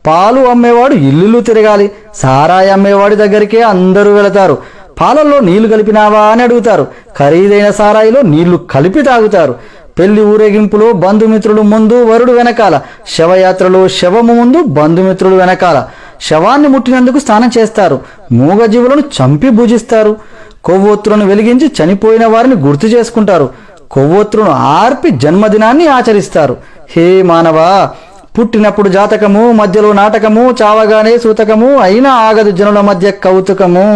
పాలు అమ్మేవాడు ఇల్లులు తిరగాలి, సారాయి అమ్మేవాడి దగ్గరికే అందరూ వెళతారు. పాలల్లో నీళ్లు కలిపినావా అని అడుగుతారు, ఖరీదైన సారాయిలో నీళ్లు కలిపి తాగుతారు. పెళ్లి ఊరేగింపులో బంధుమిత్రులు ముందు, వరుడు వెనకాల. శవయాత్రలో శవము ముందు, బంధుమిత్రులు వెనకాల. శవాన్ని ముట్టినందుకు స్నానం చేస్తారు. మూగజీవులను చంపి భుజిస్తారు. కొవ్వొత్తులను వెలిగించి చనిపోయిన వారిని గుర్తు చేసుకుంటారు. కొవ్వొత్తులను ఆర్పి జన్మదినాన్ని ఆచరిస్తారు. హే మానవా, పుట్టినప్పుడు జాతకము, మధ్యలో నాటకము, చావగానే సూతకము, అయినా ఆగదు జనుల మధ్య కౌతుకము.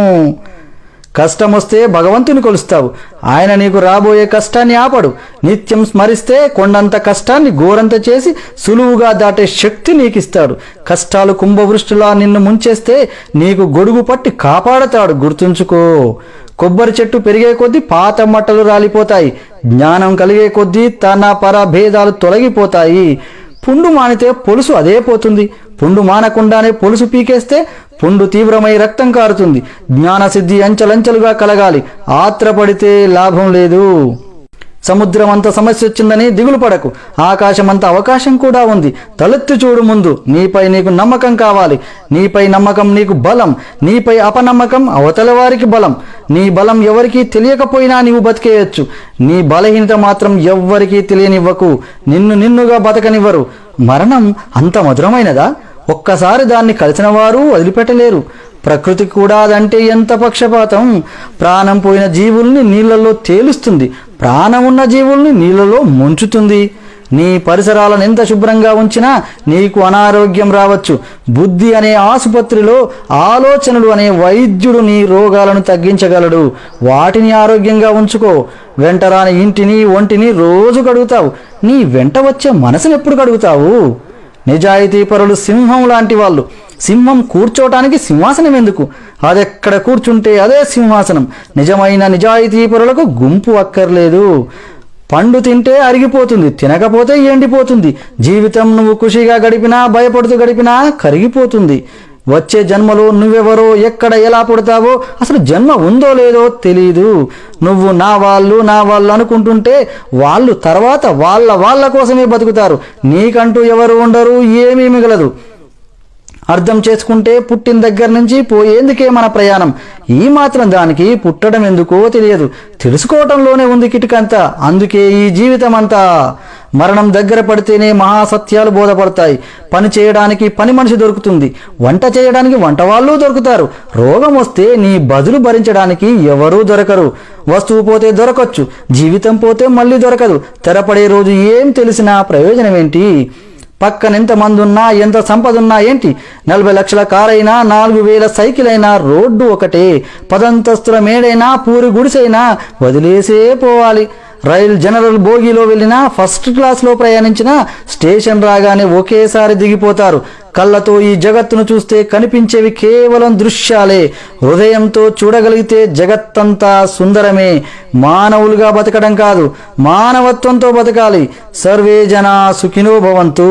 కష్టమొస్తే భగవంతుని కొలుస్తావు, ఆయన నీకు రాబోయే కష్టాన్ని ఆపడు. నిత్యం స్మరిస్తే కొండంత కష్టాన్ని గోరంత చేసి సులువుగా దాటే శక్తి నీకిస్తాడు. కష్టాలు కుంభవృష్టిలా నిన్ను ముంచేస్తే నీకు గొడుగు పట్టి కాపాడతాడు, గుర్తుంచుకో. కొబ్బరి చెట్టు పెరిగే కొద్దీ పాత మట్టలు రాలిపోతాయి. జ్ఞానం కలిగే కొద్దీ తన పర భేదాలు తొలగిపోతాయి. పుండు మానితే పొలుసు అదే పోతుంది. పుండు మానకుండానే పొలుసు పీకేస్తే పుండు తీవ్రమై రక్తం కారుతుంది. జ్ఞానసిద్ధి అంచెలంచెలుగా కలగాలి, ఆత్రపడితే లాభం లేదు. సముద్రం అంత సమస్య వచ్చిందని దిగులు పడకు, ఆకాశమంత అవకాశం కూడా ఉంది. తలెత్తి చూడు ముందు. నీపై నీకు నమ్మకం కావాలి. నీపై నమ్మకం నీకు బలం, నీపై అపనమ్మకం అవతల వారికి బలం. నీ బలం ఎవరికీ తెలియకపోయినా నీవు బతికేయచ్చు. నీ బలహీనత మాత్రం ఎవ్వరికీ తెలియనివ్వకు. నిన్నుగా బతకనివ్వరు. మరణం అంత మధురమైనదా? ఒక్కసారి దాన్ని కలిసిన వారు వదిలిపెట్టలేరు. ప్రకృతి కూడా అదంటే ఎంత పక్షపాతం. ప్రాణం పోయిన జీవుల్ని నీళ్లలో తేలుస్తుంది, ప్రాణం ఉన్న జీవుల్ని నీళ్లలో ముంచుతుంది. నీ పరిసరాలను ఎంత శుభ్రంగా ఉంచినా నీకు అనారోగ్యం రావచ్చు. బుద్ధి అనే ఆసుపత్రిలో ఆలోచనలు అనే వైద్యుడు నీ రోగాలను తగ్గించగలడు. వాటిని ఆరోగ్యంగా ఉంచుకో. వెంటరాని ఇంటిని, ఒంటిని రోజు కడుగుతావు. నీ వెంట వచ్చే మనసును ఎప్పుడు కడుగుతావు? నిజాయితీ పరులు సింహం లాంటి వాళ్ళు. సింహం కూర్చోటానికి సింహాసనం ఎందుకు? అదెక్కడ కూర్చుంటే అదే సింహాసనం. నిజమైన నిజాయితీ పరులకు గుంపు అక్కర్లేదు. పండు తింటే అరిగిపోతుంది, తినకపోతే ఎండిపోతుంది. జీవితం నువ్వు ఖుషిగా గడిపినా, భయపడుతూ గడిపినా కరిగిపోతుంది. వచ్చే జన్మలో నువ్వెవరో, ఎక్కడ, ఎలా పుడతావో, అసలు జన్మ ఉందో లేదో తెలీదు. నువ్వు నా వాళ్ళు అనుకుంటుంటే వాళ్ళు తర్వాత వాళ్ళ కోసమే బతుకుతారు. నీకంటూ ఎవరు ఉండరు, ఏమీ మిగలదు. అర్థం చేసుకుంటే పుట్టిన దగ్గర నుంచి పోయేందుకే మన ప్రయాణం. ఈ మాత్రం దానికి పుట్టడం ఎందుకో తెలియదు. తెలుసుకోవటంలోనే ఉంది కిటికంతా. అందుకే ఈ జీవితం అంతా. మరణం దగ్గర పడితేనే మహాసత్యాలు బోధపడతాయి. పని చేయడానికి పని మనిషి దొరుకుతుంది, వంట చేయడానికి వంట వాళ్ళు దొరుకుతారు. రోగం వస్తే నీ బదులు భరించడానికి ఎవరూ దొరకరు. వస్తువు పోతే దొరకచ్చు, జీవితం పోతే మళ్ళీ దొరకదు. తెరపడే రోజు ఏం తెలిసినా ప్రయోజనం ఏంటి? పక్కన ఎంతమంది ఉన్నా, ఎంత సంపద ఉన్నా ఏంటి? 40 లక్షల కారైనా, 4000 సైకిల్ అయినా రోడ్డు ఒకటే. 10 అంతస్తుల మేడైనా, పూరి గుడిసైనా వదిలేసే పోవాలి. రైల్ జనరల్ బోగీలో వెళ్ళినా, ఫస్ట్ క్లాస్లో ప్రయాణించినా స్టేషన్ రాగానే ఒకేసారి దిగిపోతారు. కళ్ళతో ఈ జగత్తును చూస్తే కనిపించేవి కేవలం దృశ్యాలే. హృదయంతో చూడగలిగితే జగత్తంతా సుందరమే. మానవులుగా బతకడం కాదు, మానవత్వంతో బతకాలి. సర్వే జనా సుఖినో భవంతు.